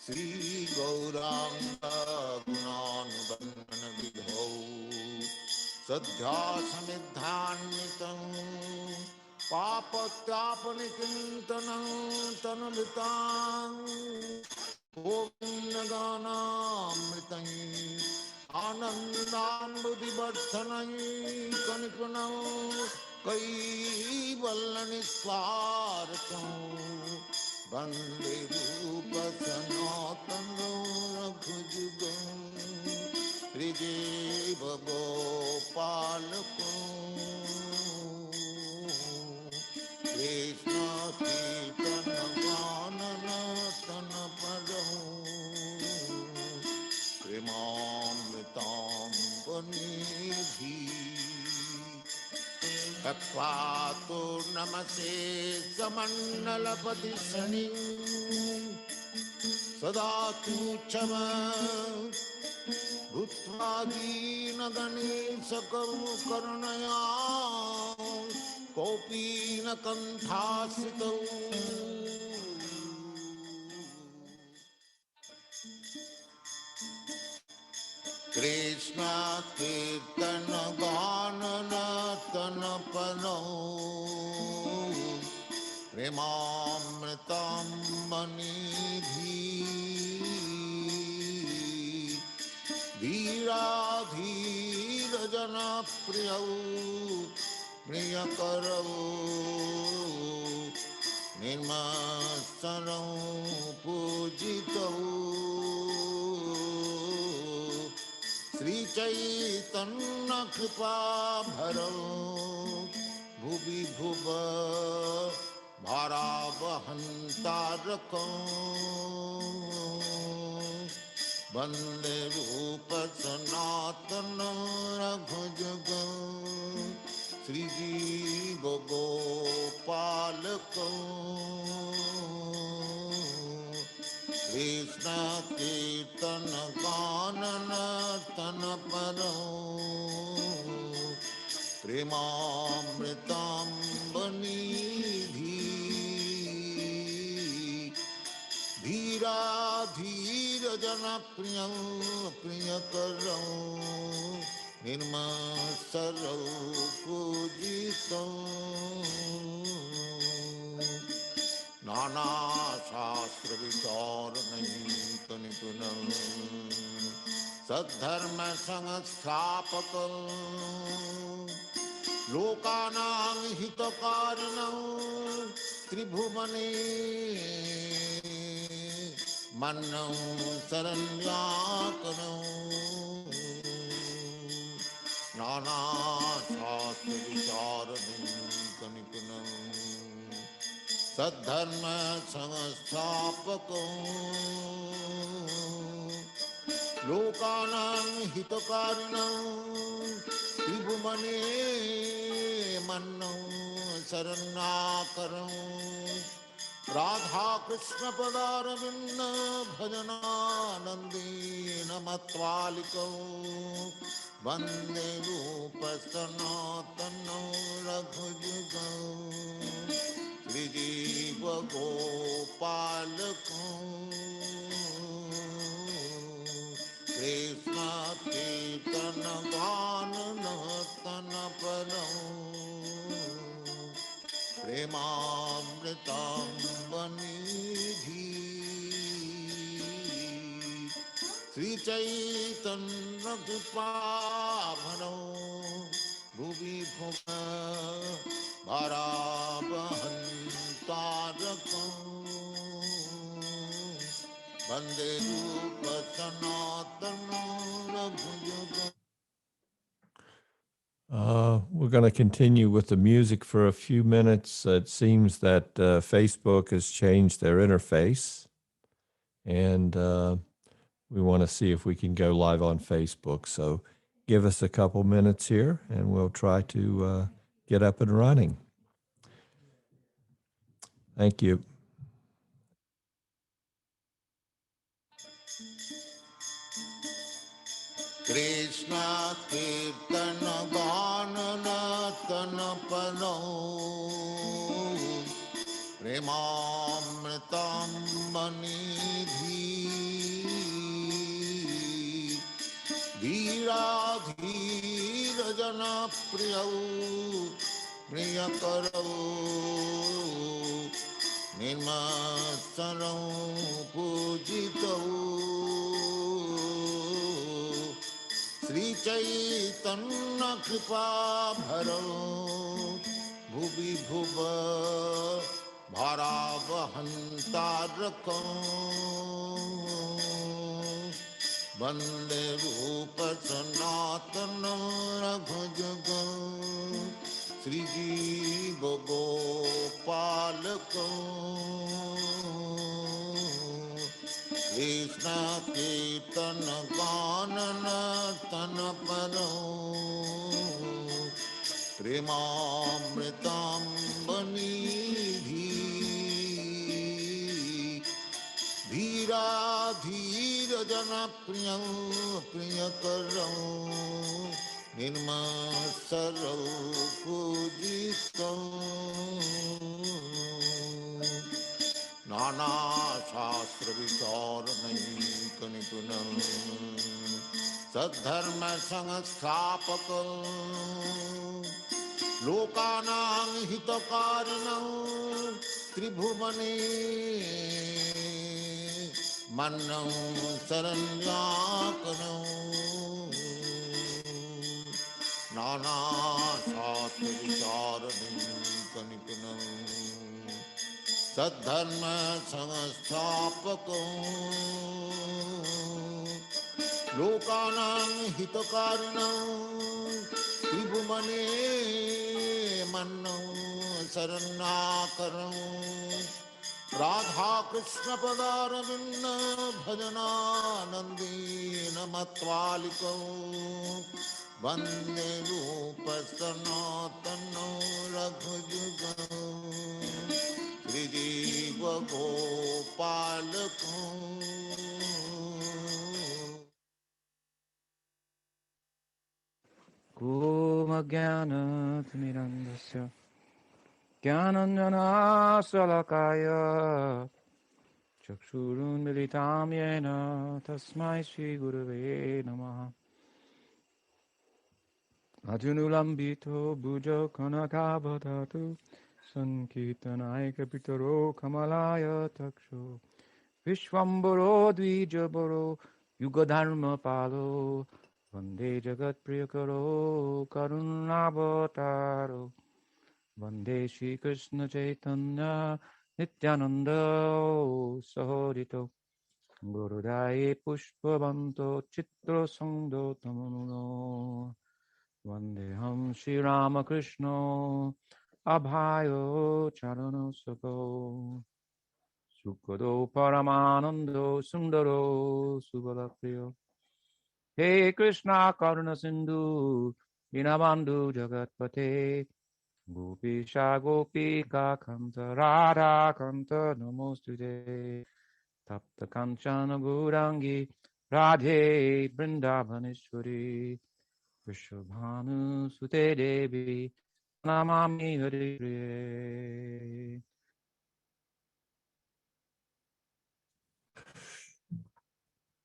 Śrī Gauranga Gunānubandan Vidhau Sadhya Samidhannitam Papatyapanikintana Tanamitam Govindaganamritam Anandamrudivarthanam Kanikunam Kaivallanisvartam Vande Rupa Sanatana Raghujugam Śrī Jīva Gopalakam Krishna Kirtana Ganana Tana Padam Premamritam Vanidhi Tatvato Namase Samannalapati Shani Sadatu Chama Bhuttvadina Ganesakaru Karanaya Kopina Kanthasitau Krishna Kirtana Ganana Tana Padam Premamritam Manidhi Dhira Dhira Jana Priyau Priyakarau Nirmasaram Pujitau Śrī Chaitanya Kripa Bharau Bhuvi Bhuva Bharavahantarakam Vande Rupa Sanatana Raghujagam Śrī Jīva Gopalakam Krishna Kirtana Ganana Tana Padam Premamritam Vanidhi Dhira Dhira Jana Priyam Priyakaram Nirmasaram Pujitam Nana Shastra Vicharanayika Nipunam Sadharma Sanghastapakam Lokanam Hitakarinam Tribhumane Mannam Saranyakaram Nana Shastra Vicharanayika Nipunam Sadharma Sanghastapakam Lokanam Hitakarinam Tribhumane Mannam Saranyakaram Radha Krishna Padaravinda Bhajananandena Matvalikam Vande Rupa Sanatana Raghujagam Śrī Jīva Gopalakam Krishna Kirtana Ganana Tana Padam Premamritam Vanidhi Śrī Chaitanya Kripa Bharau Bhuvi Bhuva Bharavahantarakam Vande Rupa Sanatana Raghujagam. We're going to continue with the music for a few minutes. It seems that Facebook has changed their interface, and we want to see if we can go live on Facebook. So give us a couple minutes here, and we'll try to get up and running. Thank you. Krishna Kirtana Ganana Tana Padam Premamritam धीराधीरजनप्रियौ प्रियकरौ निर्मत्सरौ पूजितौ Sri Chaitanya कृपाभरौ भुवि भुव भारावहन्तारकौ वन्दे रूप सनातन रघुजगौ श्रीजीव गोपालकौ कृष्ण कीर्तन गान नर्तन परौ प्रेमामृतम्बनिधि धीराधीरजनप्रियं प्रियकरौ निर्मत्सरौ पूजितौ नानाशास्त्रविचारणैकनिपुणं सद्धर्मसंस्थापकौ लोकानां हितकारिणौ त्रिभुवने मन्नौ शरण्याकरौ नानाशास्त्रविचारणैकनिपुणं सद्धर्म संस्थापकौ लोकानां हितकारिणौ त्रिभुवने मन्नौ शरण्याकरौ राधा कृष्ण पदारविन्द भजनानन्देन मत्वालिकौ वन्दे रूप सनातनौ रघुजुगौ श्रीजीव गोपालकौ Kumajnanathmirandasya Jnananjana Salakaya Chakshurun Militam Yena Tasmai Shri Gurave Namaha Ajunulambito Bhujo Kanakabhatatu Sankirtanaya Kapitaro Kamalaya Taksho Vishwambaro Dvijabaro Yugadharma Palo Vande Jagat Priyakaro Karunabhataro Vande Shri Krishna Chaitanya Nityananda Sahodito Gurudaya Pushpavanto Chitro Sangdo Tamuno Vandeham Shri Ramakrishna Abhayo Charano Sako Sukado Paramanando Sundaro Subalapriyo He Krishna Karuna Sindhu Dinabandhu Jagatpate Gopisha Gopika Kanta Radha Kanta Namostute Tapta Kanchana Gurangi Radhe Vrindavaneshwari Vrishabhanu Sute Devi Namami Hari Priye.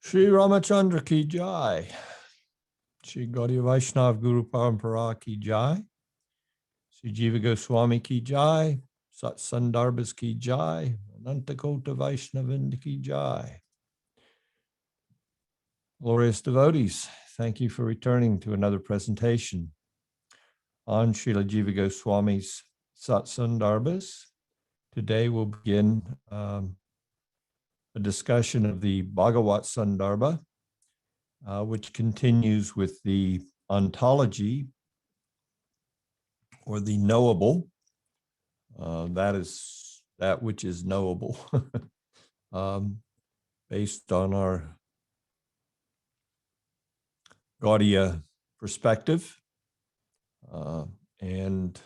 Shri Ramachandra ki jai. Shri Gaudiya Vaishnav Guru Parampara ki jai. Śrī Jīva Goswami ki jai. Sat Sandarbhas ki jai. Anantakota Vaishnavinda ki jai. Glorious devotees, thank you for returning to another presentation on Srila Jiva Goswami's Sat Sandarbhas. Today we'll begin a discussion of the Bhagavat Sandarbha, which continues with the ontology, or the knowable. That is that which is knowable, based on our Gaudiya perspective. And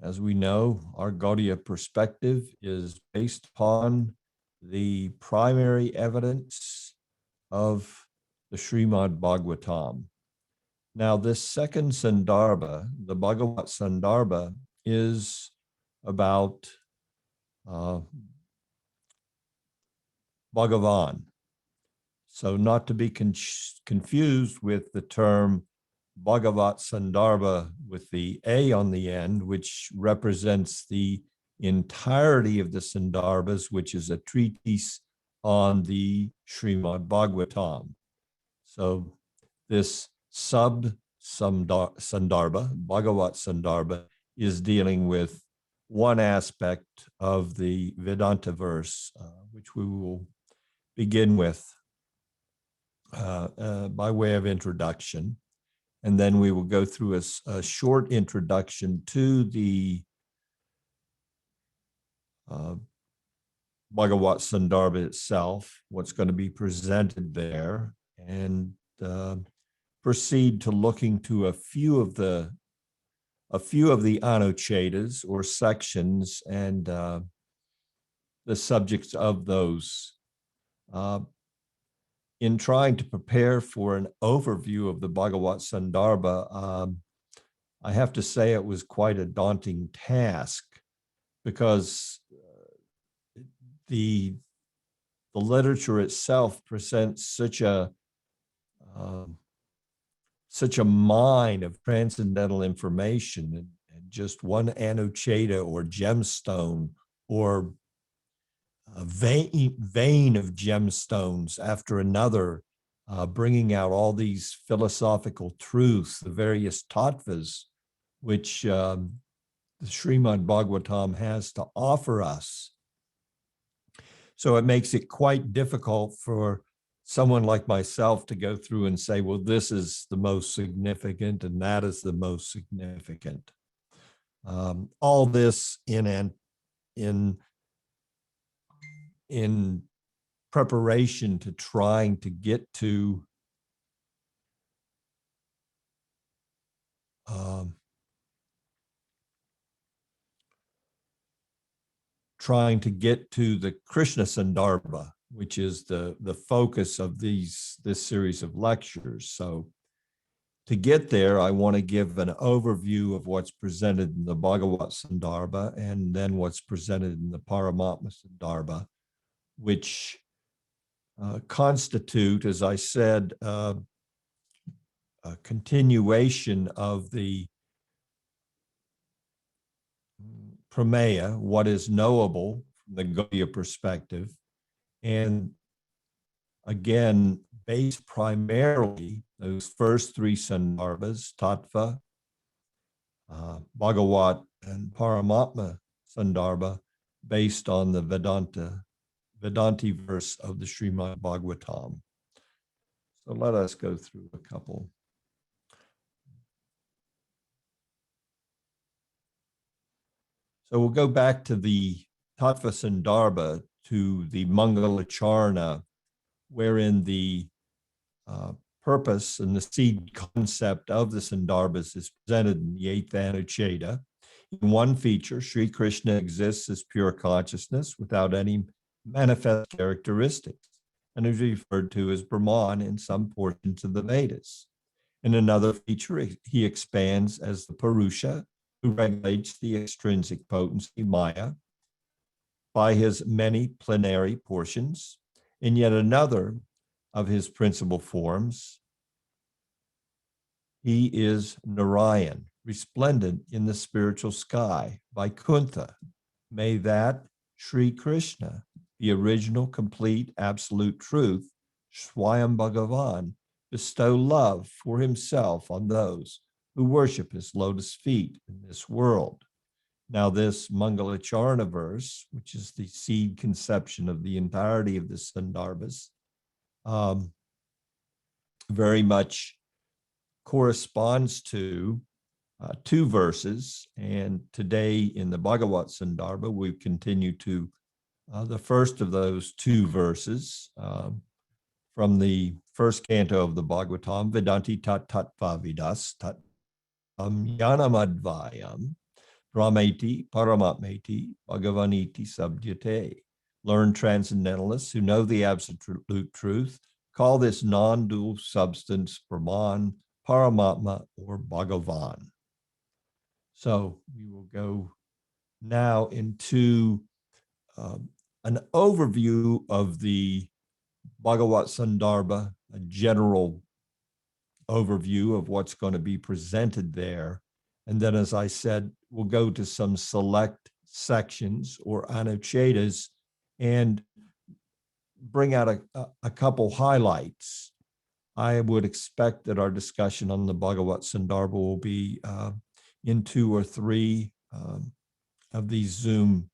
as we know, our Gaudiya perspective is based upon the primary evidence of the Śrīmad-Bhāgavatam. Now, this second Sandarbha, the Bhagavat Sandarbha, is about Bhagavan. So not to be confused with the term Bhagavat Sandarbha with the A on the end, which represents the entirety of the Sandarbhas, which is a treatise on the Śrīmad-Bhāgavatam. So this Sandarbha, Bhagavat Sandarbha, is dealing with one aspect of the Vedanta verse, which we will begin with by way of introduction. And then we will go through a short introduction to the Bhagavat Sandarbha itself, what's going to be presented there, and proceed to looking to a few of the Anuchedas or sections and the subjects of those. In trying to prepare for an overview of the Bhagavat Sandarbha, I have to say it was quite a daunting task, because the literature itself presents such a mine of transcendental information, and just one anucheta or gemstone or a vein of gemstones after another, bringing out all these philosophical truths, the various tattvas, which the Śrīmad-Bhāgavatam has to offer us. So it makes it quite difficult for someone like myself to go through and say, well, this is the most significant and that is the most significant. All this in preparation to trying to get to the Krishna Sandarbha, which is the focus of this series of lectures. So to get there, I want to give an overview of what's presented in the Bhagavat Sandarbha and then what's presented in the Paramatma Sandarbha, which constitute, as I said, a continuation of the prameya, what is knowable from the Gaudiya perspective, and again, based primarily those first three Sandarbhas, Tattva, Bhagavat, and Paramatma Sandarbha, based on the Vedanti verse of the Śrīmad-Bhāgavatam. So let us go through a couple. So we'll go back to the Tattva Sandarbha, to the Mangalacharna, wherein the purpose and the seed concept of the Sandarbhas is presented in the 8th Anucheta. In one feature, Sri Krishna exists as pure consciousness without any manifest characteristics, and is referred to as Brahman in some portions of the Vedas. In another feature, he expands as the Purusha, who regulates the extrinsic potency, Maya, by his many plenary portions. In yet another of his principal forms, he is Narayan, resplendent in the spiritual sky, Vaikuntha. May that Sri Krishna, the original, complete, absolute truth, Swayam Bhagavan, bestow love for himself on those who worship his lotus feet in this world. Now, this Mangalacharna verse, which is the seed conception of the entirety of the Sandarbhas, very much corresponds to two verses. And today in the Bhagavat Sandarbha, we continue to the first of those two verses from the first canto of the Bhagavatam, Vedanti tat tattva vidas tat yanamadvayam Brahmeti, Paramatmeti, Bhagavaniti Sabdyate. Learned transcendentalists who know the absolute truth call this non-dual substance Brahman, Paramatma, or Bhagavan. So we will go now into an overview of the Bhagavat Sandarbha, a general overview of what's going to be presented there. And then, as I said, we'll go to some select sections or anuchetas and bring out a couple highlights. I would expect that our discussion on the Bhagavat Sandarbha will be in 2 or 3 of these Zoom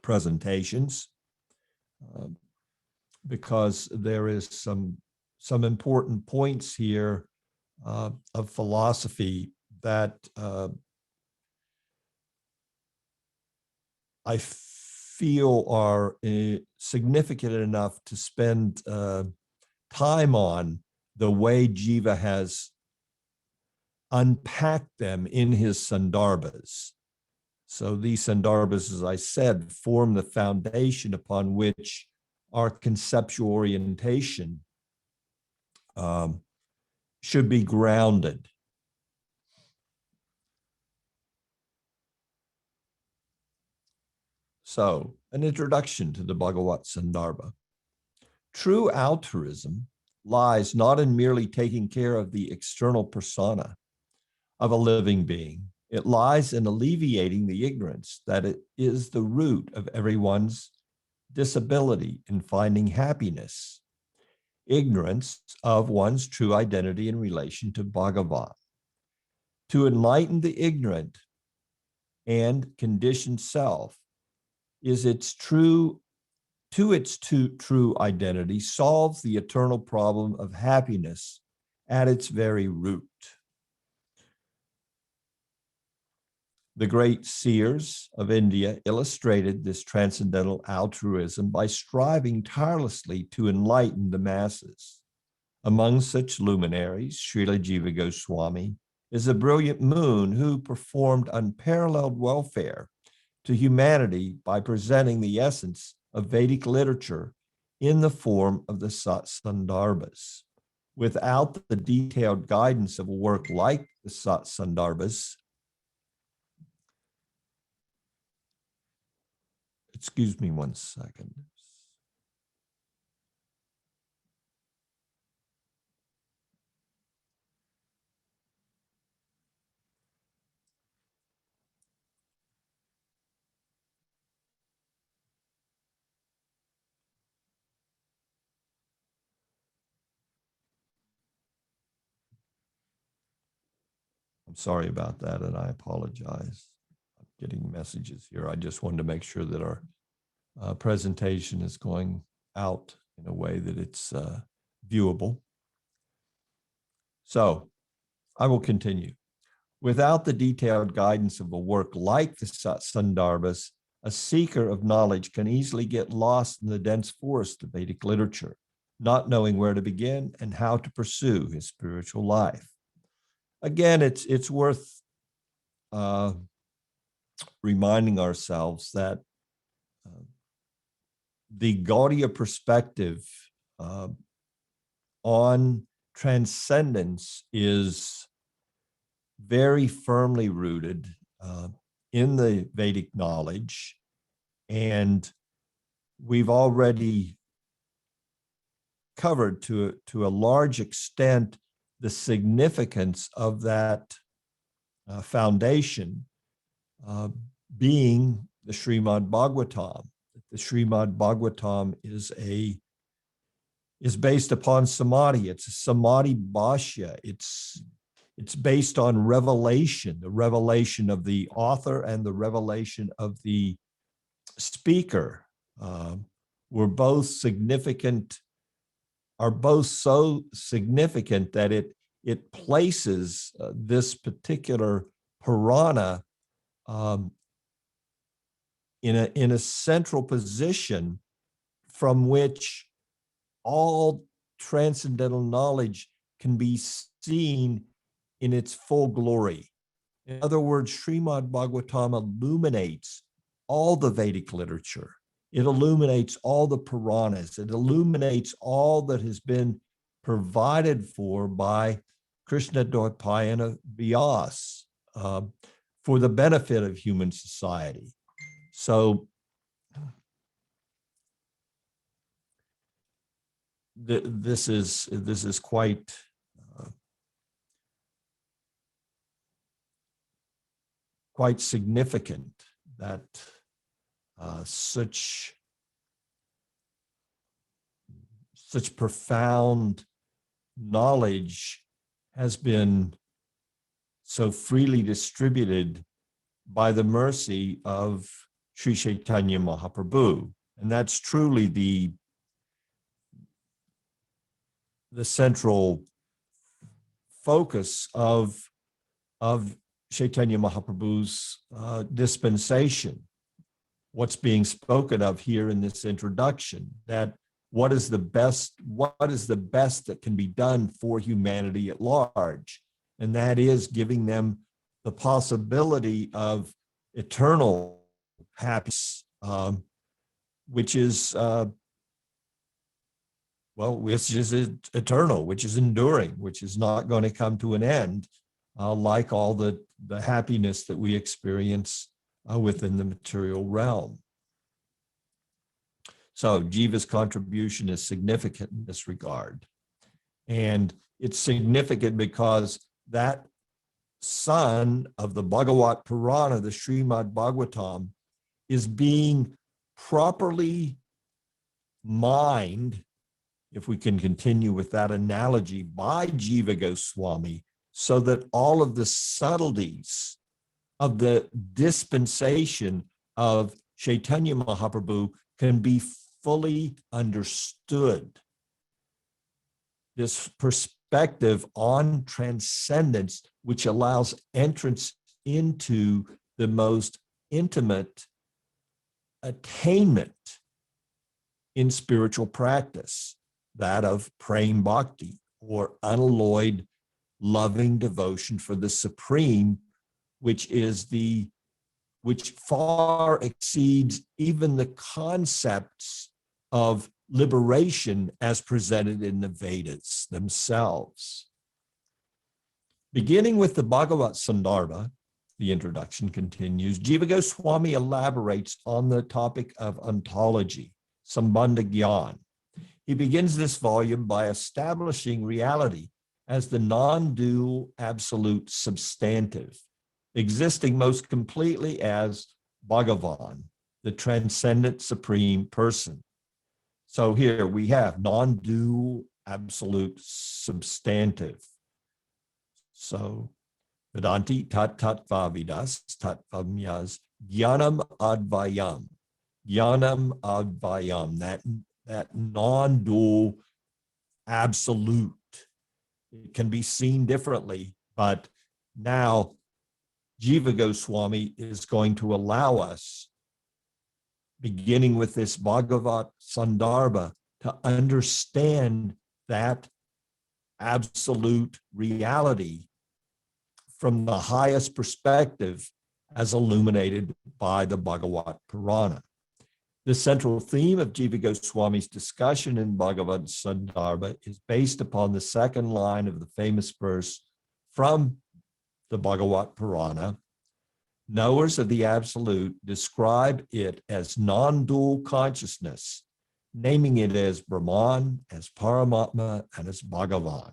presentations, because there is some important points here of philosophy that I feel are significant enough to spend time on the way Jiva has unpacked them in his Sandarbhas. So these Sandarbhas, as I said, form the foundation upon which our conceptual orientation should be grounded. So, an introduction to the Bhagavat Sandarbha. True altruism lies not in merely taking care of the external persona of a living being. It lies in alleviating the ignorance that it is the root of everyone's disability in finding happiness. Ignorance of one's true identity in relation to Bhagavan. To enlighten the ignorant and conditioned self is its true identity, solves the eternal problem of happiness at its very root. The great seers of India illustrated this transcendental altruism by striving tirelessly to enlighten the masses. Among such luminaries, Śrīla Jīva Goswami is a brilliant moon who performed unparalleled welfare to humanity by presenting the essence of Vedic literature in the form of the Sandarbhas. Without the detailed guidance of a work like the Sandarbhas, excuse me 1 second. I'm sorry about that, and I apologize. I'm getting messages here. I just wanted to make sure that our presentation is going out in a way that it's viewable. So I will continue. Without the detailed guidance of a work like the Sandarbhas, a seeker of knowledge can easily get lost in the dense forest of Vedic literature, not knowing where to begin and how to pursue his spiritual life. Again, it's worth reminding ourselves that the Gaudiya perspective on transcendence is very firmly rooted in the Vedic knowledge, and we've already covered to a large extent the significance of that foundation being the Śrīmad-Bhāgavatam. The Śrīmad-Bhāgavatam is based upon samadhi. It's a samadhi bhashya. It's based on revelation, the revelation of the author and the revelation of the speaker were both significant, are both so significant that it places this particular pramāṇa in a central position from which all transcendental knowledge can be seen in its full glory. In other words, Śrīmad-Bhāgavatam illuminates all the Vedic literature. It illuminates all the Puranas. It illuminates all that has been provided for by Krishna Dvaipayana Vyas for the benefit of human society. So this is quite quite significant that such profound knowledge has been so freely distributed by the mercy of Sri Chaitanya Mahaprabhu. And that's truly the central focus of Chaitanya Mahaprabhu's dispensation. What's being spoken of here in this introduction, that what is the best that can be done for humanity at large, and that is giving them the possibility of eternal happiness, which is which is eternal, which is enduring, which is not going to come to an end, like all the happiness that we experience within the material realm. So Jiva's contribution is significant in this regard. And it's significant because that son of the Bhagavat Purana, the Śrīmad-Bhāgavatam, is being properly mined, if we can continue with that analogy, by Jiva Goswami, so that all of the subtleties of the dispensation of Chaitanya Mahaprabhu can be fully understood. This perspective on transcendence, which allows entrance into the most intimate attainment in spiritual practice, that of praying bhakti, or unalloyed loving devotion for the Supreme, which far exceeds even the concepts of liberation as presented in the Vedas themselves. Beginning with the Bhagavat Sandarbha, the introduction continues, Jiva Goswami elaborates on the topic of ontology, Sambandha Gyan. He begins this volume by establishing reality as the non-dual absolute substantive, existing most completely as Bhagavan, the transcendent supreme person. So here we have non-dual absolute substantive. So Vedanti tat vavidas tat vamyas jnanam advayam. Jnanam advayam, that non-dual absolute. It can be seen differently, but now Jiva Goswami is going to allow us, beginning with this Bhagavat Sandarbha, to understand that absolute reality from the highest perspective as illuminated by the Bhagavat Purana. The central theme of Jiva Goswami's discussion in Bhagavat Sandarbha is based upon the second line of the famous verse from the Bhagavat Purana. Knowers of the Absolute describe it as non-dual consciousness, naming it as Brahman, as Paramatma, and as Bhagavan.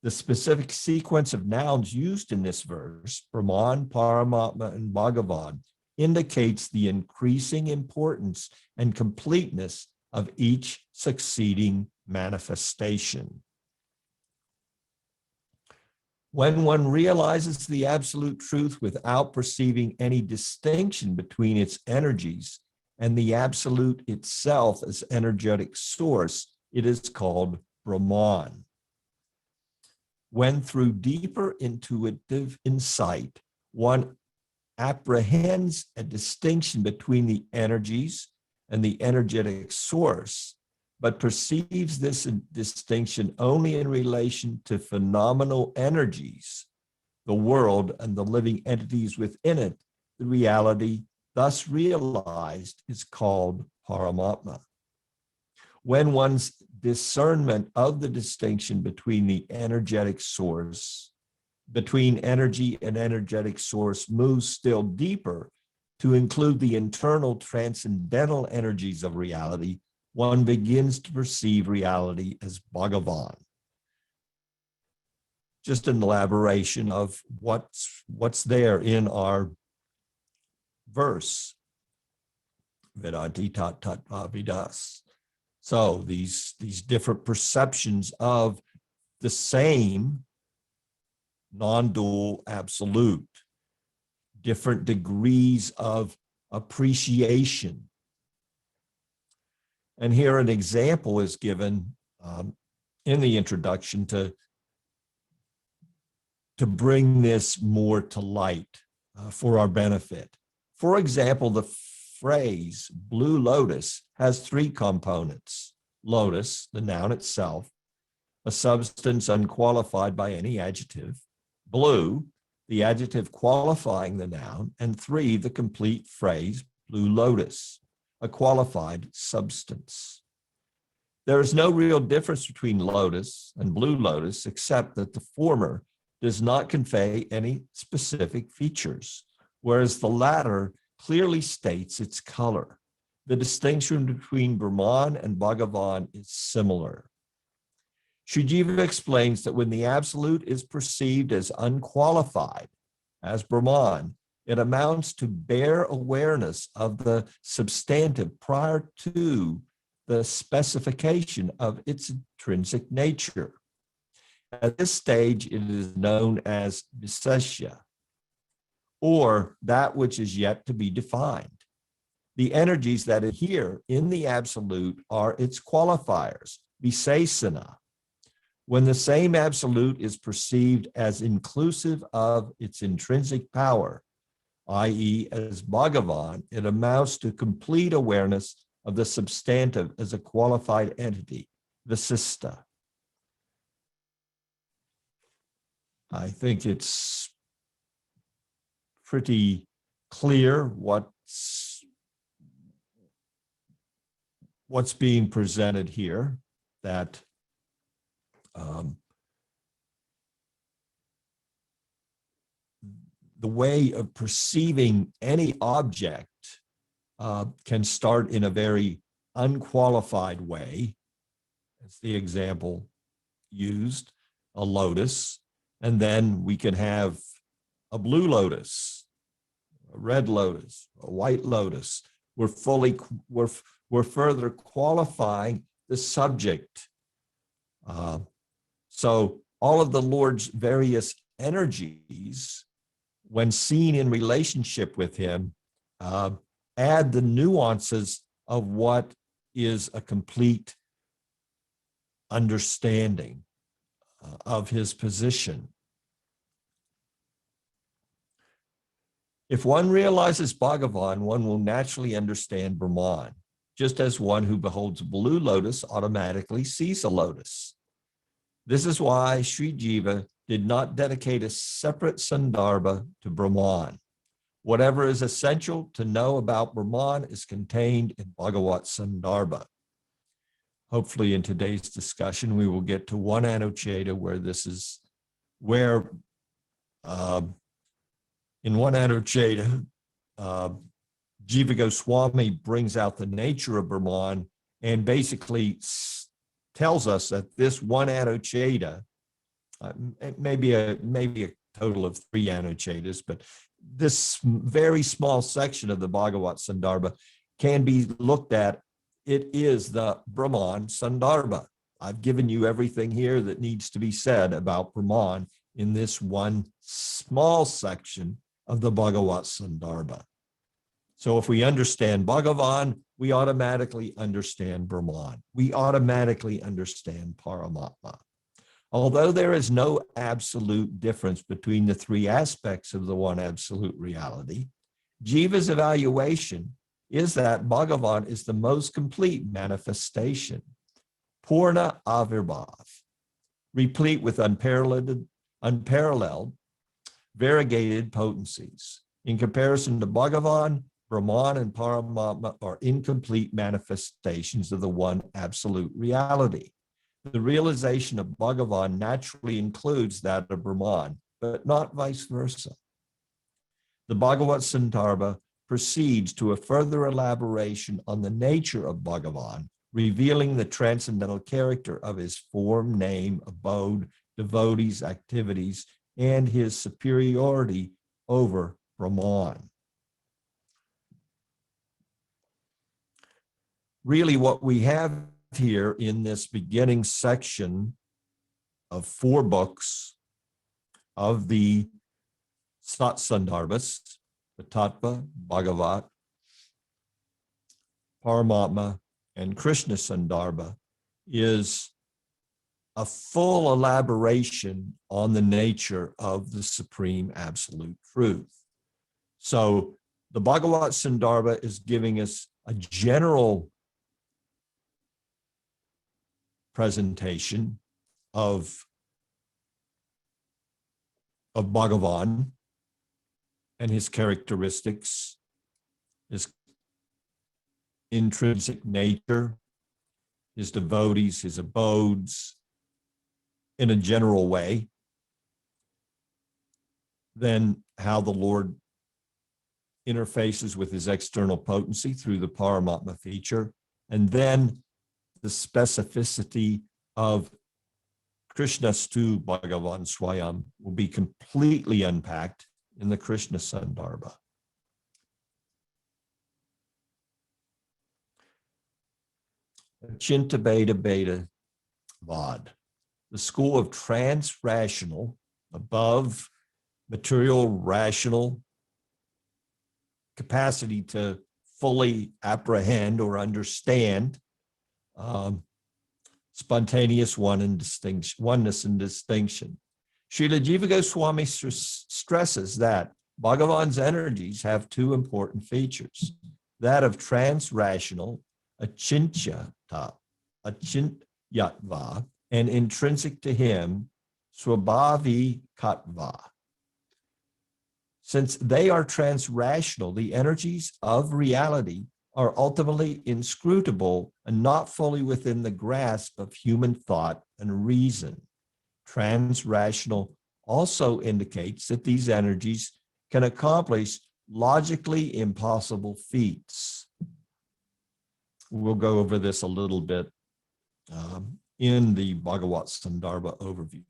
The specific sequence of nouns used in this verse, Brahman, Paramatma, and Bhagavan, indicates the increasing importance and completeness of each succeeding manifestation. When one realizes the absolute truth without perceiving any distinction between its energies and the absolute itself as energetic source, it is called Brahman. When through deeper intuitive insight, one apprehends a distinction between the energies and the energetic source, but perceives this distinction only in relation to phenomenal energies, the world and the living entities within it, the reality thus realized is called Paramatma. When one's discernment of the distinction between the energetic source, between energy and energetic source moves still deeper to include the internal transcendental energies of reality, one begins to perceive reality as Bhagavan. Just an elaboration of what's there in our verse. Vedanti tat tat vidas. So these different perceptions of the same non-dual absolute, different degrees of appreciation. And here an example is given in the introduction to bring this more to light for our benefit. For example, the phrase blue lotus has three components. Lotus, the noun itself, a substance unqualified by any adjective. Blue, the adjective qualifying the noun. And three, the complete phrase blue lotus, a qualified substance. There is no real difference between lotus and blue lotus, except that the former does not convey any specific features, whereas the latter clearly states its color. The distinction between Brahman and Bhagavan is similar. Śrī Jīva explains that when the absolute is perceived as unqualified, as Brahman, it amounts to bare awareness of the substantive prior to the specification of its intrinsic nature. At this stage, it is known as Visesha, or that which is yet to be defined. The energies that adhere in the absolute are its qualifiers, Visesana. When the same absolute is perceived as inclusive of its intrinsic power, i.e. as Bhagavan, it amounts to complete awareness of the substantive as a qualified entity, Visista. I think it's pretty clear what's being presented here, that the way of perceiving any object can start in a very unqualified way. That's the example used, a lotus, and then we can have a blue lotus, a red lotus, a white lotus. We're further qualifying the subject. So all of the Lord's various energies, when seen in relationship with him, add the nuances of what is a complete understanding of his position. If one realizes Bhagavan, one will naturally understand Brahman, just as one who beholds a blue lotus automatically sees a lotus. This is why Śrī Jīva did not dedicate a separate Sandarbha to Brahman. Whatever is essential to know about Brahman is contained in Bhagavat Sandarbha. Hopefully in today's discussion, we will get to one Anucheta where in one Anucheta, Jiva Goswami brings out the nature of Brahman and basically tells us that this one Anucheta, maybe a total of 3 Anuchetas, but this very small section of the Bhagavat Sandarbha can be looked at. It is the Brahman Sandarbha. I've given you everything here that needs to be said about Brahman in this one small section of the Bhagavat Sandarbha. So if we understand Bhagavan, we automatically understand Brahman. We automatically understand Paramatma. Although there is no absolute difference between the 3 aspects of the one absolute reality, Jiva's evaluation is that Bhagavan is the most complete manifestation, Purna Avirbhav, replete with unparalleled, variegated potencies. In comparison to Bhagavan, Brahman and Paramatma are incomplete manifestations of the one absolute reality. The realization of Bhagavan naturally includes that of Brahman, but not vice versa. The Bhagavat Sandarbha proceeds to a further elaboration on the nature of Bhagavan, revealing the transcendental character of his form, name, abode, devotees, activities, and his superiority over pramāṇa. Really, what we have here in this beginning section of 4 books of the Sandarbhas, the Tattva, Bhagavat, Paramatma, and Krishna Sandarbha, is a full elaboration on the nature of the supreme absolute truth. So the Bhagavat Sandarbha is giving us a general presentation of Bhagavan and his characteristics, his intrinsic nature, his devotees, his abodes, in a general way. Then how the Lord interfaces with his external potency through the Paramatma feature, and then the specificity of Krishnastu Bhagavan Swayam will be completely unpacked in the Krishna Sandarbha. Chinta Beta Beta Vad, the school of trans-rational, above material rational capacity to fully apprehend or understand spontaneous oneness and distinction. Śrīla Jīva Goswami stresses that Bhagavan's energies have 2 important features, that of trans-rational, achintyata, achintyatva, and intrinsic to him, swabhavi katva. Since they are trans-rational, the energies of reality are ultimately inscrutable and not fully within the grasp of human thought and reason. Trans-rational also indicates that these energies can accomplish logically impossible feats. We'll go over this a little bit in the Bhagavat Sandarbha overview.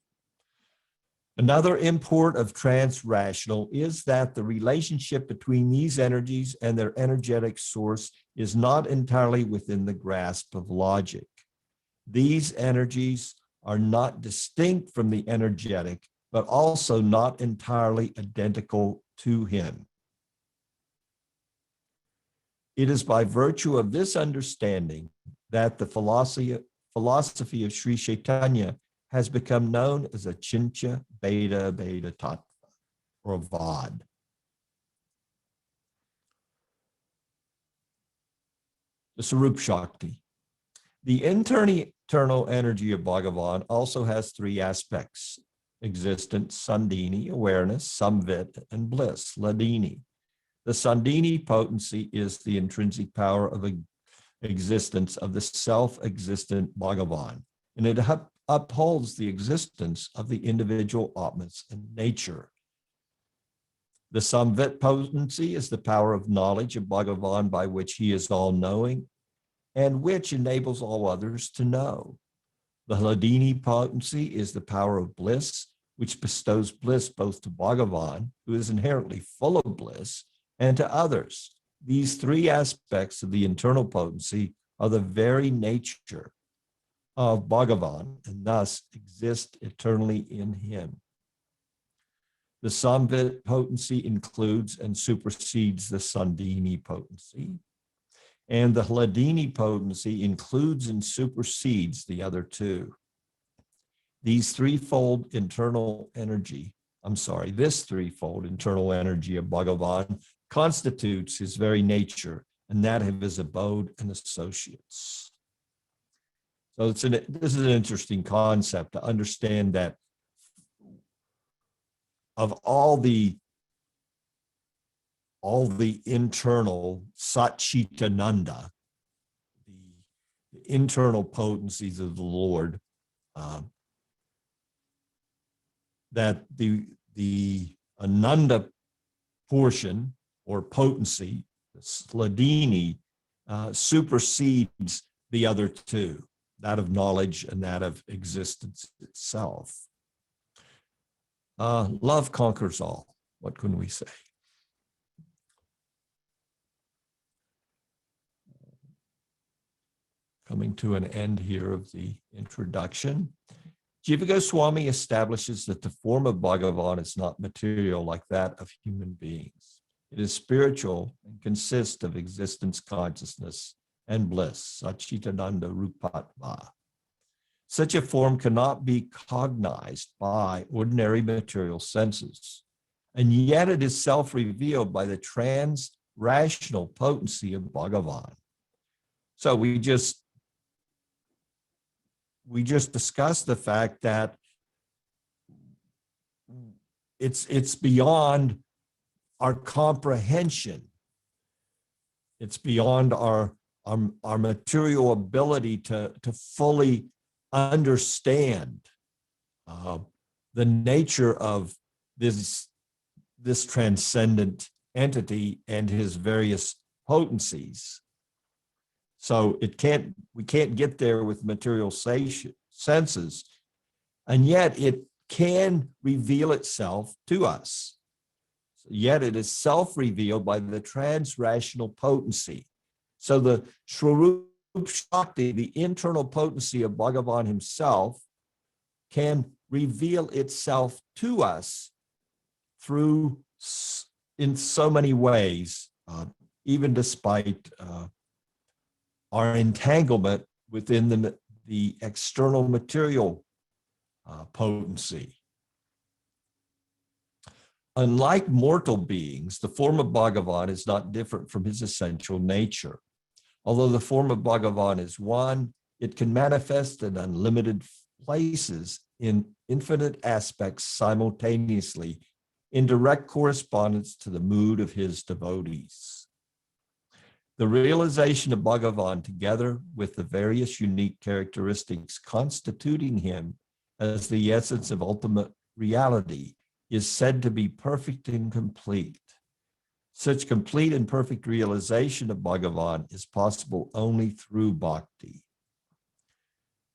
Another import of trans-rational is that the relationship between these energies and their energetic source is not entirely within the grasp of logic. These energies are not distinct from the energetic, but also not entirely identical to him. It is by virtue of this understanding that the philosophy of Sri Chaitanya has become known as a Achintya Beta Beta Tattva, or Vad. The Sarup Shakti. The internal energy of Bhagavan also has 3 aspects: existence, Sandini, awareness, Samvit, and bliss, Ladini. The Sandini potency is the intrinsic power of existence of the self-existent Bhagavan, and it upholds the existence of the individual Atmas and nature. The Samvit potency is the power of knowledge of Bhagavan by which he is all-knowing and which enables all others to know. The Hladini potency is the power of bliss, which bestows bliss both to Bhagavan, who is inherently full of bliss, and to others. These 3 aspects of the internal potency are the very nature of Bhagavan and thus exist eternally in him. The Samvit potency includes and supersedes the Sandini potency, and the Hladini potency includes and supersedes the other 2. This threefold internal energy of Bhagavan constitutes his very nature and that of his abode and associates. So this is an interesting concept to understand that of all the internal Satchitananda, the internal potencies of the Lord, that the Ananda portion or potency, the Hladini, supersedes the other two, that of knowledge and that of existence itself. Love conquers all. What can we say? Coming to an end here of the introduction. Jiva Goswami establishes that the form of Bhagavan is not material like that of human beings. It is spiritual and consists of existence, consciousness, and bliss, Satchitananda Rupatva. Such a form cannot be cognized by ordinary material senses, and yet it is self-revealed by the trans-rational potency of Bhagavan. So we just discussed the fact that it's beyond our comprehension. It's beyond our material ability to fully understand the nature of this transcendent entity and his various potencies. So we can't get there with material senses, and yet it can reveal itself to us. Yet it is self-revealed by the trans-rational potency. So the Swarup Shakti, the internal potency of Bhagavan himself, can reveal itself to us in so many ways, even despite our entanglement within the external material potency. Unlike mortal beings, the form of Bhagavan is not different from his essential nature. Although the form of Bhagavan is one, it can manifest in unlimited places in infinite aspects simultaneously, in direct correspondence to the mood of his devotees. The realization of Bhagavan, together with the various unique characteristics constituting him as the essence of ultimate reality, is said to be perfect and complete. Such complete and perfect realization of Bhagavan is possible only through bhakti.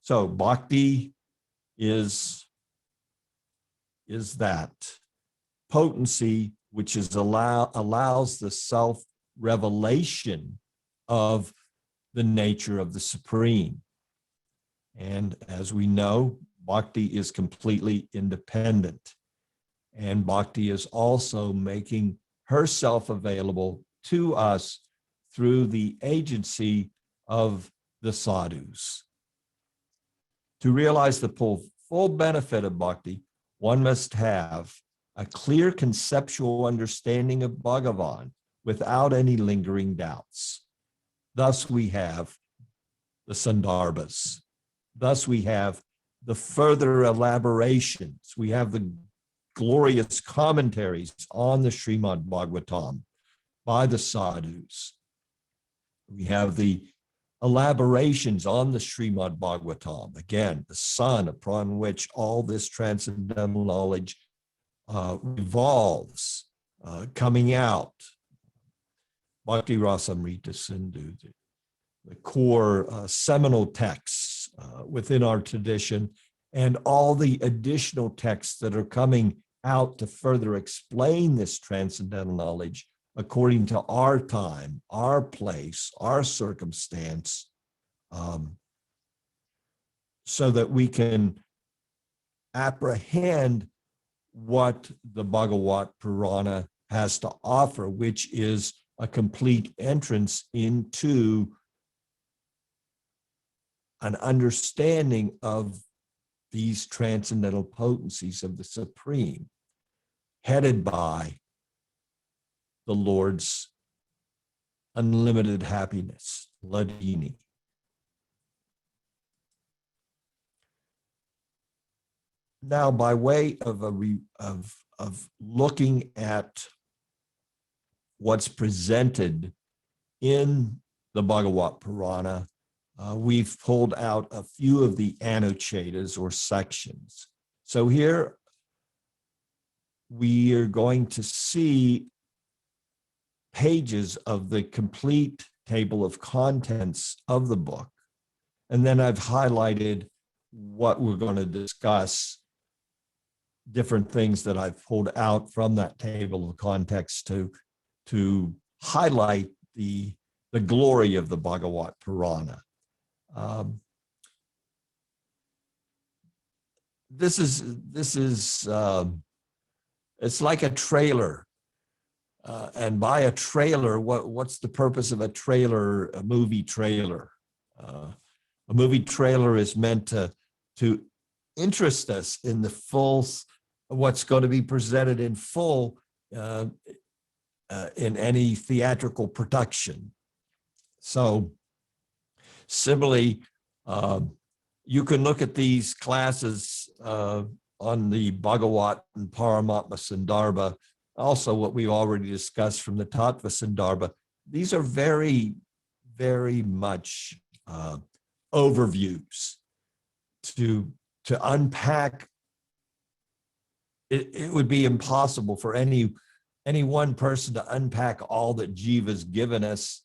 So bhakti is that potency which allows the self-revelation of the nature of the Supreme. And as we know, bhakti is completely independent. And bhakti is also making herself available to us through the agency of the sadhus. To realize the full benefit of bhakti, one must have a clear conceptual understanding of Bhagavan without any lingering doubts. Thus we have the Sandarbhas. Thus we have the further elaborations. We have the glorious commentaries on the Śrīmad-Bhāgavatam by the sadhus. We have the elaborations on the Śrīmad-Bhāgavatam, again, the sun upon which all this transcendental knowledge revolves, coming out. Bhakti Rasamrita Sindhu, the core seminal texts within our tradition, and all the additional texts that are coming out to further explain this transcendental knowledge according to our time, our place, our circumstance, so that we can apprehend what the Bhagavat Purana has to offer, which is a complete entrance into an understanding of these transcendental potencies of the Supreme, headed by the Lord's unlimited happiness, Ladini. Now, by way of looking at what's presented in the Bhagavat Purana, we've pulled out a few of the anuchetas or sections. So here we are going to see pages of the complete table of contents of the book, And then I've highlighted what we're going to discuss, different things that I've pulled out from that table of context to highlight the glory of the Bhagavat Purana. This is it's like a trailer, and by a trailer, what's the purpose of a trailer? A movie trailer. A movie trailer is meant to interest us in the full, what's going to be presented in full in any theatrical production. So similarly, you can look at these classes on the Bhagavat and Paramatma Sandarbha, also what we already discussed from the Tattva Sandarbha. These are very, very much overviews to unpack. It would be impossible for any one person to unpack all that Jiva's given us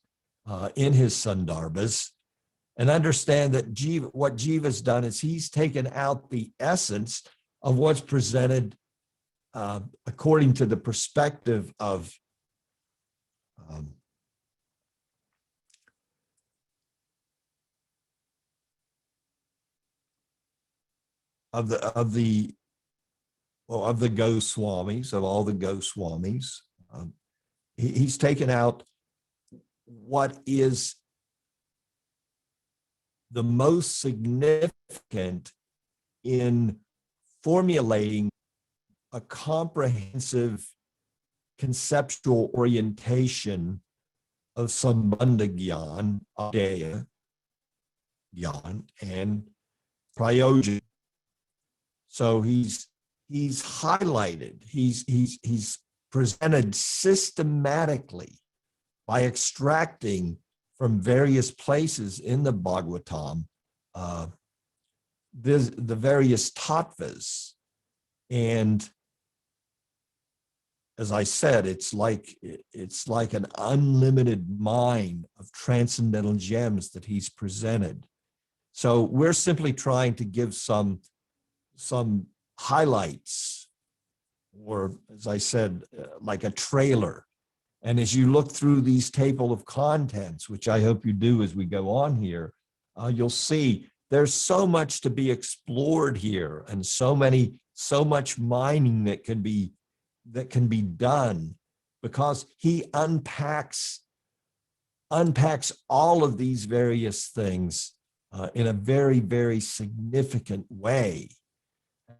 in his Sandarbhas, and understand that what Jiva's done is he's taken out the essence of what's presented according to the perspective of the Goswamis, of all the Goswamis. He's taken out what is the most significant in formulating a comprehensive conceptual orientation of Sambandha Gyan, Adaya Gyan, and Prayojan. So he's highlighted, he's presented systematically by extracting from various places in the Bhagavatam the various tattvas. And as I said, it's like an unlimited mine of transcendental gems that he's presented. So we're simply trying to give some highlights, or as I said, like a trailer. And as you look through these table of contents, which I hope you do as we go on here, you'll see there's so much to be explored here, and so much mining that can be done, because he unpacks all of these various things in a very, very significant way,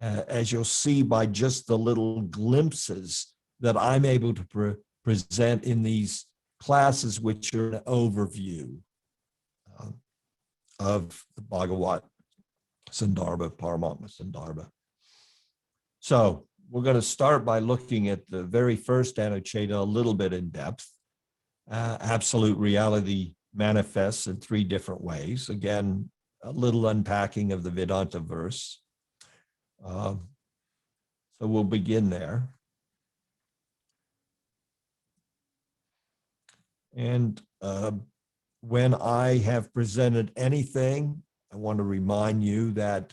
as you'll see by just the little glimpses that I'm able to present in these classes, which are an overview of the Bhagavat Sandarbha, Paramatma Sandarbha. So we're going to start by looking at the very first Anucheta a little bit in depth. Absolute reality manifests in three different ways. Again, a little unpacking of the Vedanta verse. So we'll begin there. And when I have presented anything, I want to remind you that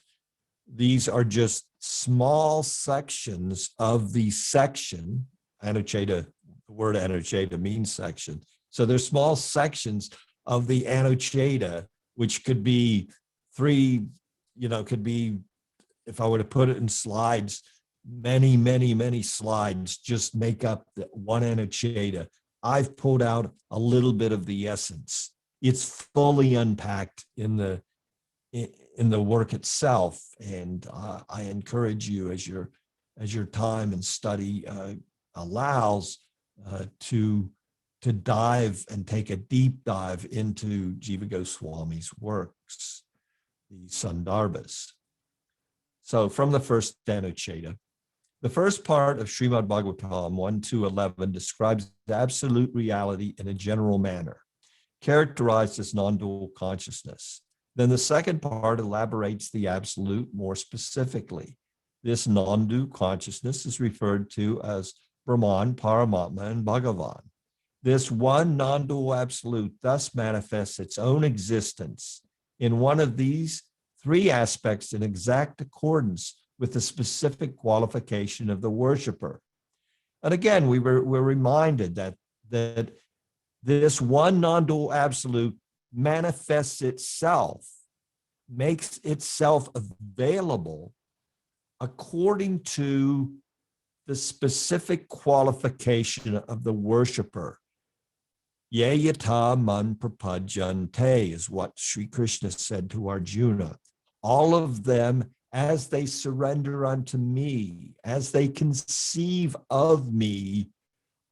these are just small sections of the section. Anucheta, the word Anucheta means section. So there's small sections of the Anucheta, which could be could be, if I were to put it in slides, many, many, many slides just make up the one Anucheta. I've pulled out a little bit of the essence. It's fully unpacked in the work itself, and I encourage you, as your time and study allows, to dive and take a deep dive into Jiva Goswami's works, the Sandarbhas. So from the first Anucheta, the first part of Śrīmad-Bhāgavatam 1-11 describes absolute reality in a general manner, characterized as non-dual consciousness. Then the second part elaborates the absolute more specifically. This non-dual consciousness is referred to as Brahman, Paramatma, and Bhagavan. This one non-dual absolute thus manifests its own existence in one of these three aspects in exact accordance with the specific qualification of the worshiper. And again, we're reminded that this one non-dual absolute manifests itself, makes itself available according to the specific qualification of the worshiper. Ye yata man prapajante is what Sri Krishna said to Arjuna. All of them, as they surrender unto me, as they conceive of me,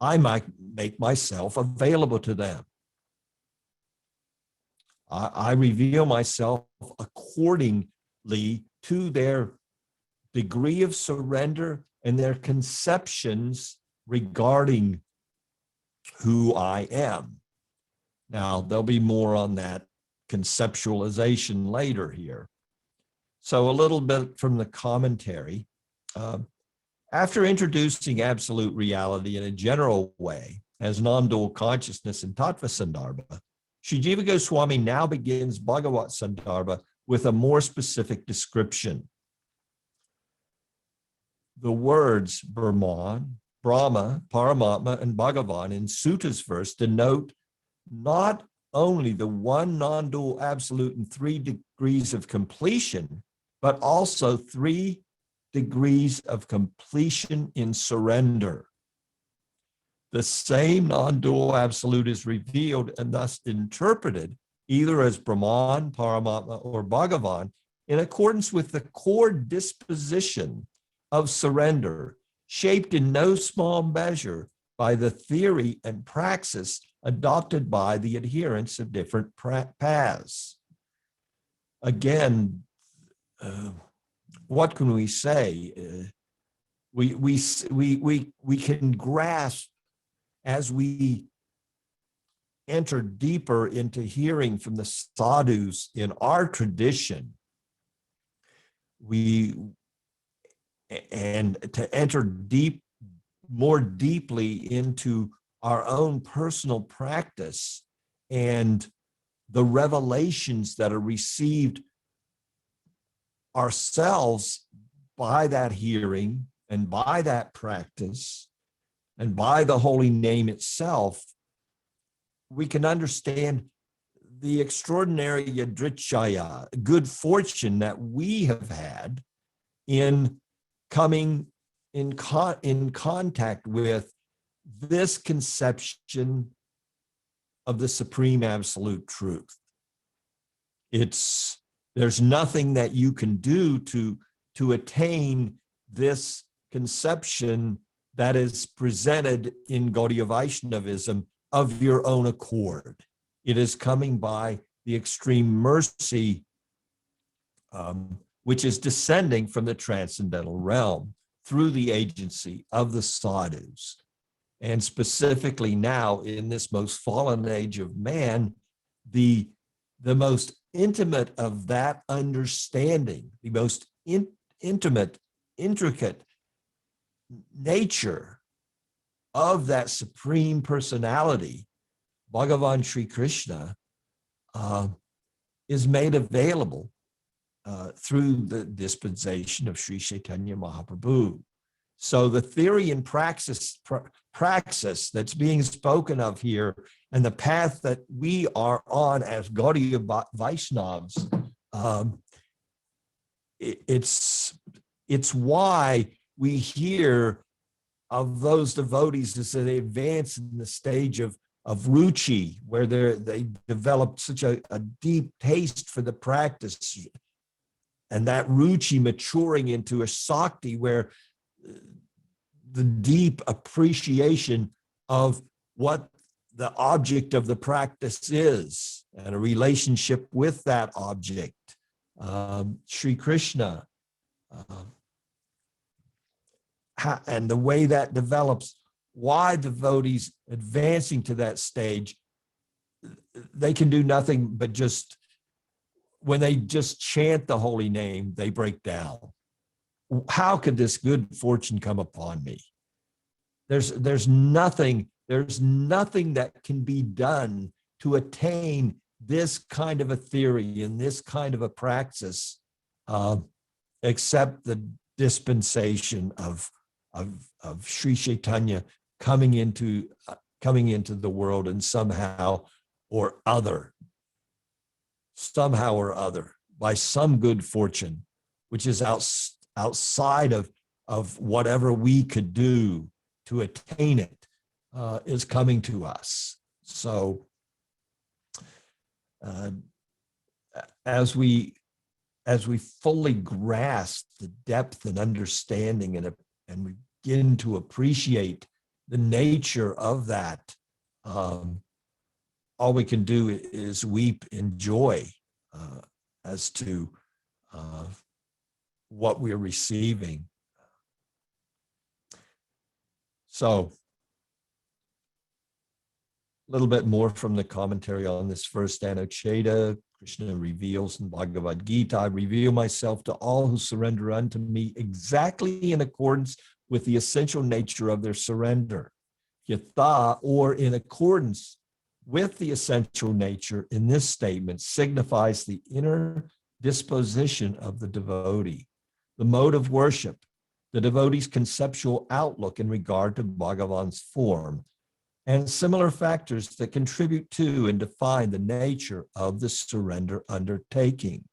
I might make myself available to them. I reveal myself accordingly to their degree of surrender and their conceptions regarding who I am. Now, there'll be more on that conceptualization later here. So a little bit from the commentary. After introducing absolute reality in a general way as non-dual consciousness in Tattva Sandarbha, Śrī Jīva Goswami now begins Bhagavat Sandarbha with a more specific description. The words Brahman, Brahma, Paramatma, and Bhagavan in Suta's verse denote not only the one non-dual absolute in 3 degrees of completion, but also 3 degrees of completion in surrender. The same non-dual absolute is revealed and thus interpreted either as Brahman, Paramatma, or Bhagavan in accordance with the core disposition of surrender, shaped in no small measure by the theory and praxis adopted by the adherents of different paths. Again, what can we say? We can grasp as we enter deeper into hearing from the sadhus in our tradition, and to enter more deeply into our own personal practice and the revelations that are received ourselves by that hearing and by that practice and by the holy name itself, we can understand the extraordinary yadrichaya, good fortune that we have had in coming in contact with this conception of the supreme absolute truth. There's nothing that you can do to attain this conception that is presented in Gaudiya Vaishnavism of your own accord. It is coming by the extreme mercy which is descending from the transcendental realm through the agency of the sadhus. And specifically now in this most fallen age of man, the most intimate of that understanding, the most intimate, intricate nature of that supreme personality, Bhagavan Sri Krishna, is made available through the dispensation of Sri Chaitanya Mahaprabhu. So the theory and praxis that's being spoken of here and the path that we are on as Gaudiya Vaishnavas, it's why we hear of those devotees as they advance in the stage of ruchi, where they develop such a deep taste for the practice, and that ruchi maturing into a sakti, where the deep appreciation of what the object of the practice is and a relationship with that object. Sri Krishna, and the way that develops, why devotees advancing to that stage, they can do nothing but just, when they just chant the holy name, they break down. How could this good fortune come upon me? There's nothing that can be done to attain this kind of a theory and this kind of a praxis, except the dispensation of Sri Chaitanya coming into the world and somehow or other, by some good fortune, which is outside of whatever we could do to attain it, is coming to us. So as we fully grasp the depth and understanding and we begin to appreciate the nature of that, all we can do is weep in joy as to what we're receiving. So, a little bit more from the commentary on this first Anucheta. Krishna reveals in Bhagavad Gita, I reveal myself to all who surrender unto me exactly in accordance with the essential nature of their surrender. Yatha, or in accordance with the essential nature in this statement, signifies the inner disposition of the devotee, the mode of worship, the devotee's conceptual outlook in regard to Bhagavan's form, and similar factors that contribute to and define the nature of the surrender undertaking.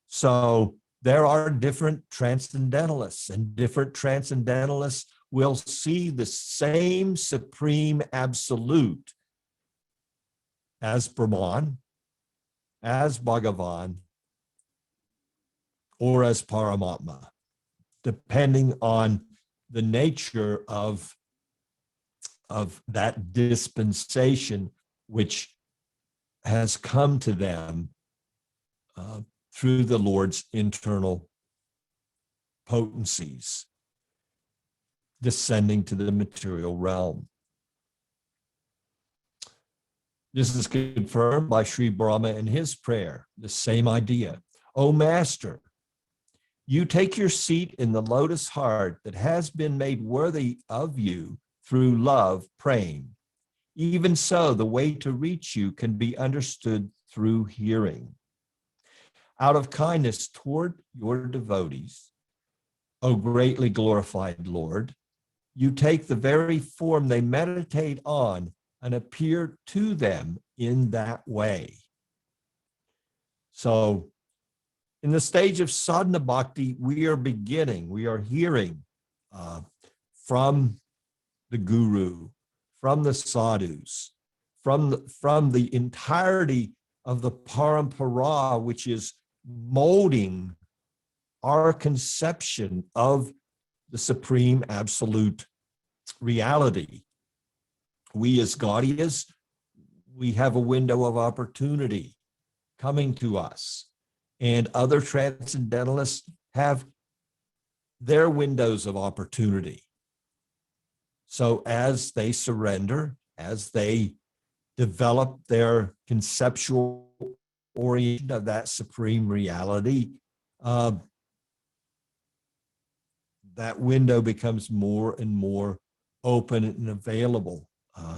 So there are different transcendentalists, and different transcendentalists will see the same supreme absolute as Brahman, as Bhagavan, or as Paramatma, depending on the nature of that dispensation which has come to them through the Lord's internal potencies descending to the material realm. This is confirmed by Sri Brahma in his prayer, the same idea. O Master, you take your seat in the lotus heart that has been made worthy of you through love, praying. Even so, the way to reach you can be understood through hearing. Out of kindness toward your devotees, O greatly glorified Lord, you take the very form they meditate on and appear to them in that way. So, in the stage of sadhana bhakti, we are hearing from the guru, from the sadhus, from the entirety of the parampara, which is molding our conception of the supreme absolute reality. We as Gaudiyas, we have a window of opportunity coming to us, and other transcendentalists have their windows of opportunity. So as they surrender, as they develop their conceptual orientation of that supreme reality, that window becomes more and more open and available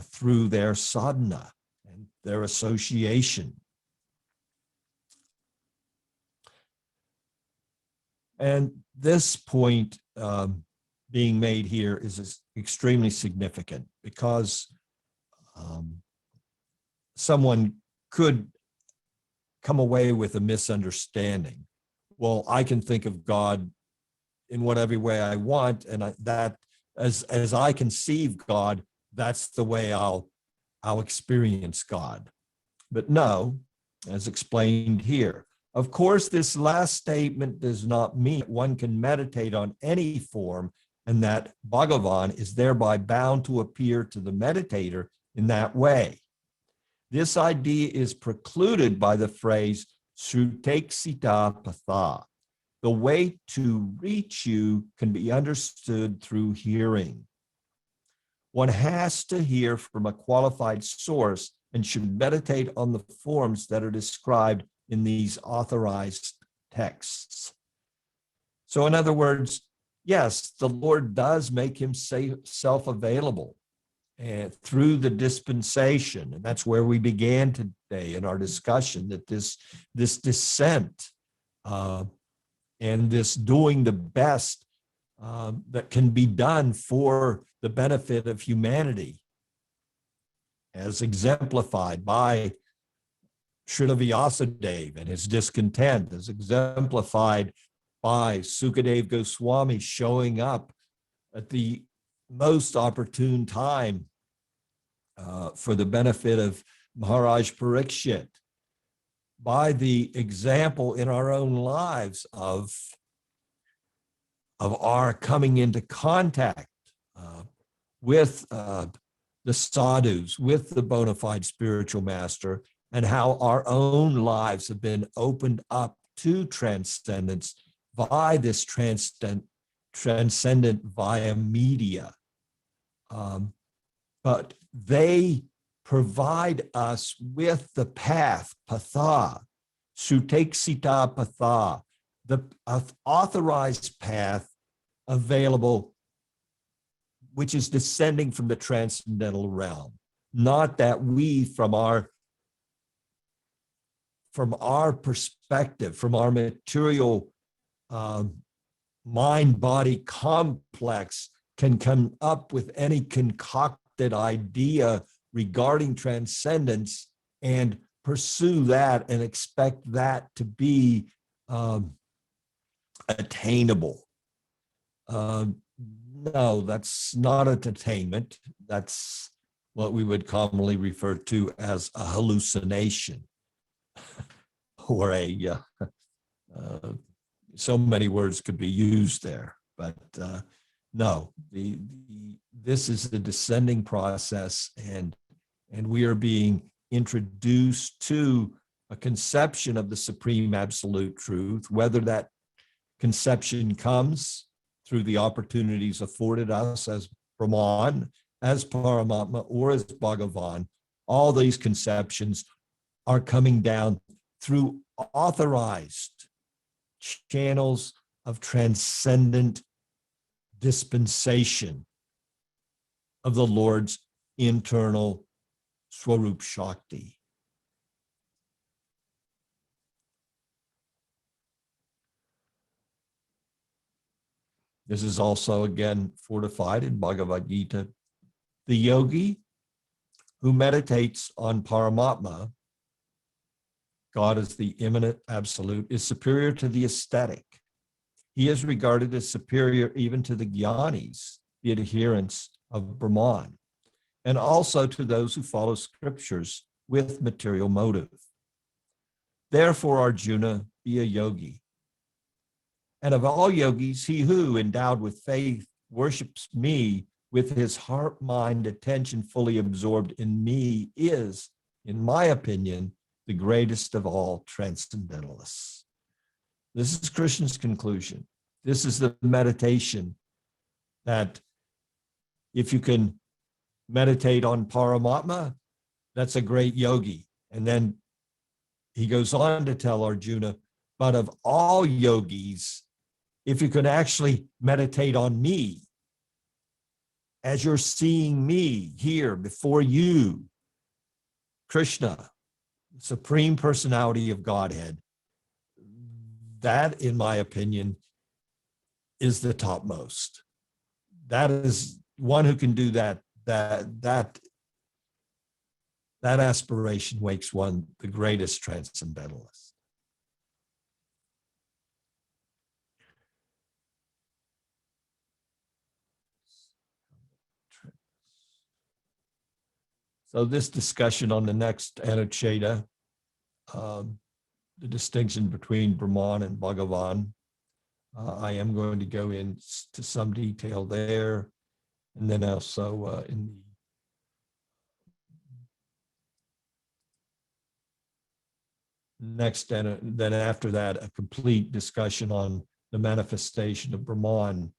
through their sadhana and their association. And this point being made here is extremely significant, because someone could come away with a misunderstanding. Well, I can think of God in whatever way I want, and that as I conceive God, that's the way I'll experience God. But no, as explained here, of course, this last statement does not mean that one can meditate on any form and that Bhagavan is thereby bound to appear to the meditator in that way. This idea is precluded by the phrase Sruteksita Patha. The way to reach you can be understood through hearing. One has to hear from a qualified source and should meditate on the forms that are described in these authorized texts. So in other words, yes, the Lord does make himself available, and through the dispensation, and that's where we began today in our discussion, that this descent and this doing the best that can be done for the benefit of humanity, as exemplified by Srila Vyasadeva and his discontent, as exemplified by Sukadeva Goswami showing up at the most opportune time for the benefit of Maharaj Parikshit, by the example in our own lives of our coming into contact with the sadhus, with the bona fide spiritual master, and how our own lives have been opened up to transcendence by this transcendent via media. But they provide us with the path, patha, suteksita patha, the authorized path available, which is descending from the transcendental realm. Not that we, from our perspective, from our material mind-body complex, can come up with any concocted idea regarding transcendence and pursue that and expect that to be attainable. No, that's not an attainment. That's what we would commonly refer to as a hallucination, or so many words could be used there, but no, this is the descending process, and we are being introduced to a conception of the supreme absolute truth, whether that conception comes through the opportunities afforded us as Brahman, as Paramatma, or as Bhagavan. All these conceptions are coming down through authorized channels of transcendent dispensation of the Lord's internal Swarup Shakti. This is also again fortified in Bhagavad Gita. The yogi who meditates on Paramatma, God as the immanent absolute, is superior to the aesthetic. He is regarded as superior even to the jnanis, the adherents of Brahman, and also to those who follow scriptures with material motive. Therefore, Arjuna, be a yogi. And of all yogis, he who, endowed with faith, worships me with his heart, mind, attention fully absorbed in me is, in my opinion, the greatest of all transcendentalists. This is Krishna's conclusion. This is the meditation that if you can meditate on Paramatma, that's a great yogi. And then he goes on to tell Arjuna, but of all yogis, if you can actually meditate on me, as you're seeing me here before you, Krishna, Supreme Personality of Godhead, that, in my opinion, is the topmost. That is one who can do that. That aspiration makes one the greatest transcendentalist. So this discussion on the next Anucheta, the distinction between Brahman and Bhagavan, I am going to go into some detail there, and then also in the next, and then after that, a complete discussion on the manifestation of Brahman.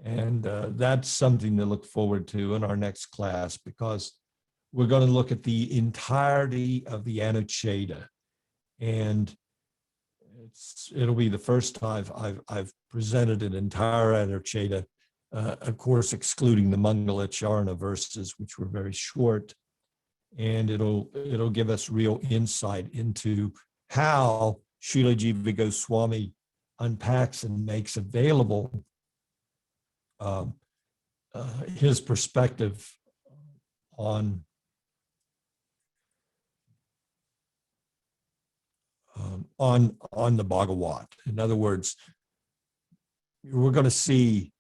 And that's something to look forward to in our next class, because we're going to look at the entirety of the Anucheta. And it'll be the first time I've presented an entire Anucheta of course, excluding the Mangalacharana verses, which were very short. And it'll give us real insight into how Śrīla Jīva Goswami unpacks and makes available his perspective on the Bhagavat. In other words, we're going to see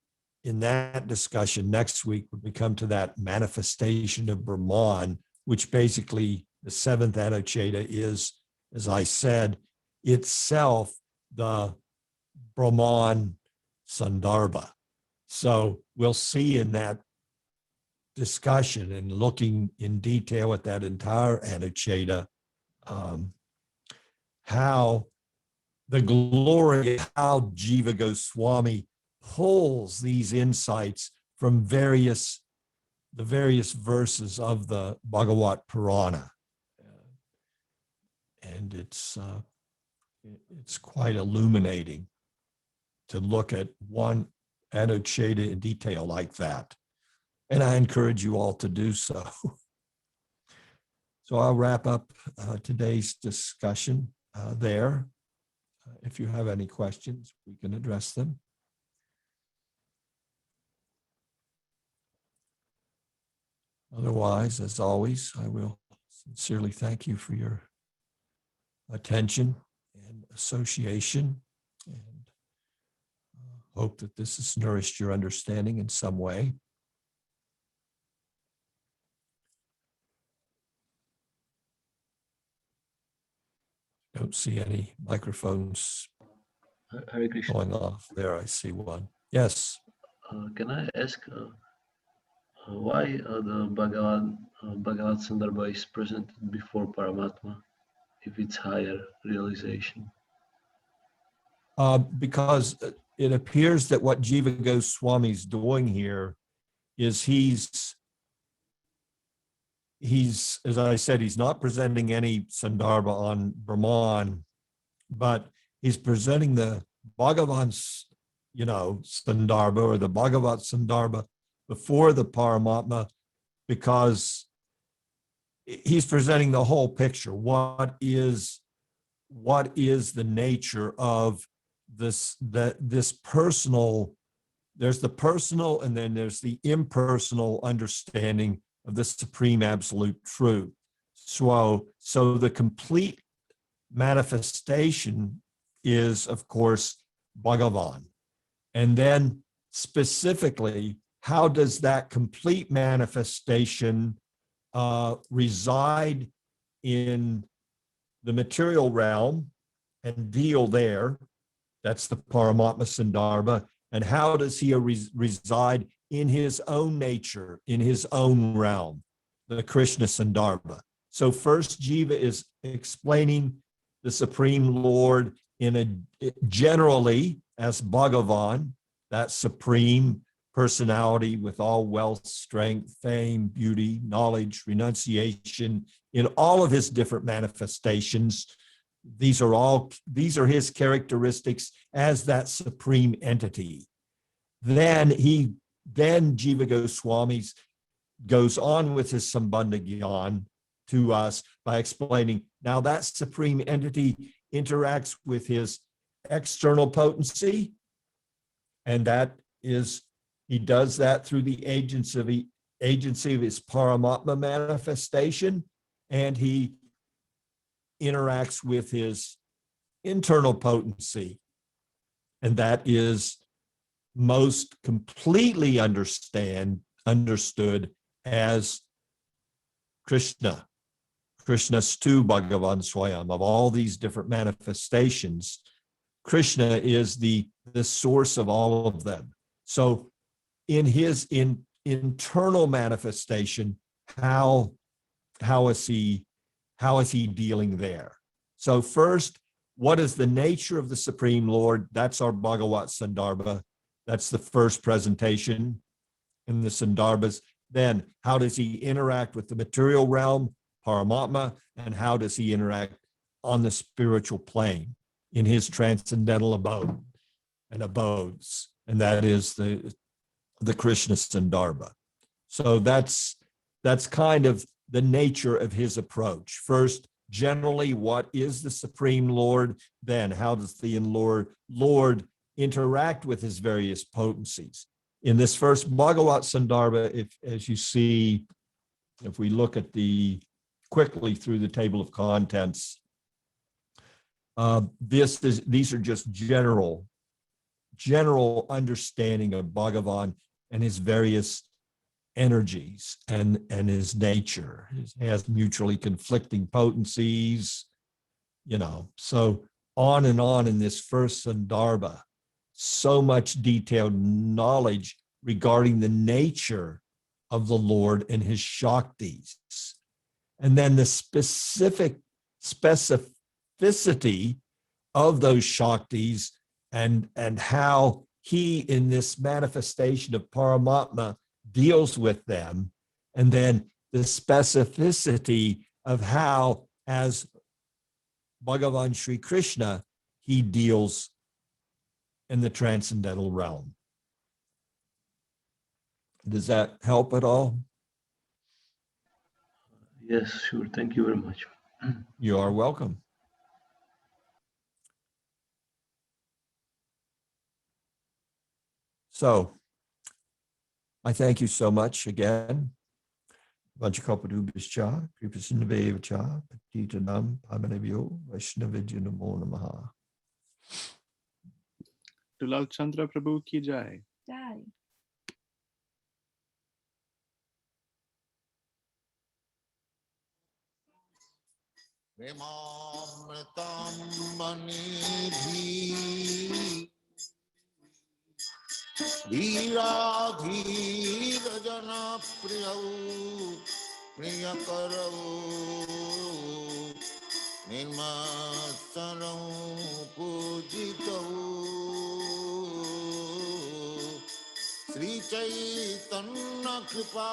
in that discussion next week when we come to that manifestation of Brahman, which basically the seventh Anucheta is, as I said, itself the Brahman Sandarbha. So we'll see in that discussion and looking in detail at that entire Anucheta, how the glory, how Jiva Goswami pulls these insights from the various verses of the Bhagavat Purana. And it's quite illuminating to look at one Anucheta in detail like that. And I encourage you all to do so. So I'll wrap up today's discussion there. If you have any questions, we can address them. Otherwise, as always, I will sincerely thank you for your attention and association, and hope that this has nourished your understanding in some way. Don't see any microphones Hare Krishna. going off. There, I see one. Yes. Can I ask why the Bhagavat Sandarbha is presented before Paramatma if it's higher realization? Because it appears that what Jiva Goswami is doing here is he's, as I said, he's not presenting any Sandarbha on Brahman, but he's presenting the Bhagavan's, Sandarbha or the Bhagavat Sandarbha before the Paramatma, because he's presenting the whole picture. What is the nature of this personal, there's the personal and then there's the impersonal understanding of the supreme absolute truth. So the complete manifestation is, of course, Bhagavan. And then specifically, how does that complete manifestation reside in the material realm and deal there? That's the Paramatma Sandarbha. And how does he reside in his own nature, in his own realm, the Krishna Sandarbha? So first, Jiva is explaining the Supreme Lord generally as Bhagavan, that supreme personality with all wealth, strength, fame, beauty, knowledge, renunciation, in all of his different manifestations. These are his characteristics as that supreme entity. Then Jiva Goswami goes on with his Sambandha Gyan to us by explaining, now that supreme entity interacts with his external potency, and that is, he does that through the agency of his Paramatma manifestation, and he interacts with his internal potency, and that is most completely understood as Krishna. Krishnastu Bhagavan Swayam. Of all these different manifestations, Krishna is the source of all of them. So in his internal manifestation, how is he dealing there? So first, what is the nature of the Supreme Lord? That's our Bhagavat Sandarbha. That's the first presentation in the Sandarbhas. Then how does he interact with the material realm, Paramatma, and how does he interact on the spiritual plane in his transcendental abode and abodes? And that is the the Krishna Sandarbha. So that's kind of the nature of his approach. First, generally, what is the Supreme Lord? Then how does the Lord interact with his various potencies? In this first Bhagavat Sandarbha, as you see, if we look at quickly through the table of contents, these are just general understanding of Bhagavan and his various energies and his nature. He has mutually conflicting potencies, so on and on in this first Sandarbha. So much detailed knowledge regarding the nature of the Lord and his Shaktis. And then the specificity of those Shaktis and how he, in this manifestation of Paramatma, deals with them. And then the specificity of how, as Bhagavan Sri Krishna, he deals in the transcendental realm. Does that help at all? Yes, sure. Thank you very much. You are welcome. So, I thank you so much again. Vanchakapadubhischa, Kripasindavevacha, Patitanam, Pamanabhyo, Vaishnavidya Namo Namaha. Dulal Chandra Prabhu ki jai. Jai. प्रेमामृतं मनिधि धीराधीर जनप्रियौ प्रियकरौ निर्मत्सरौ पूजितौ Shri Chaitanya कृपा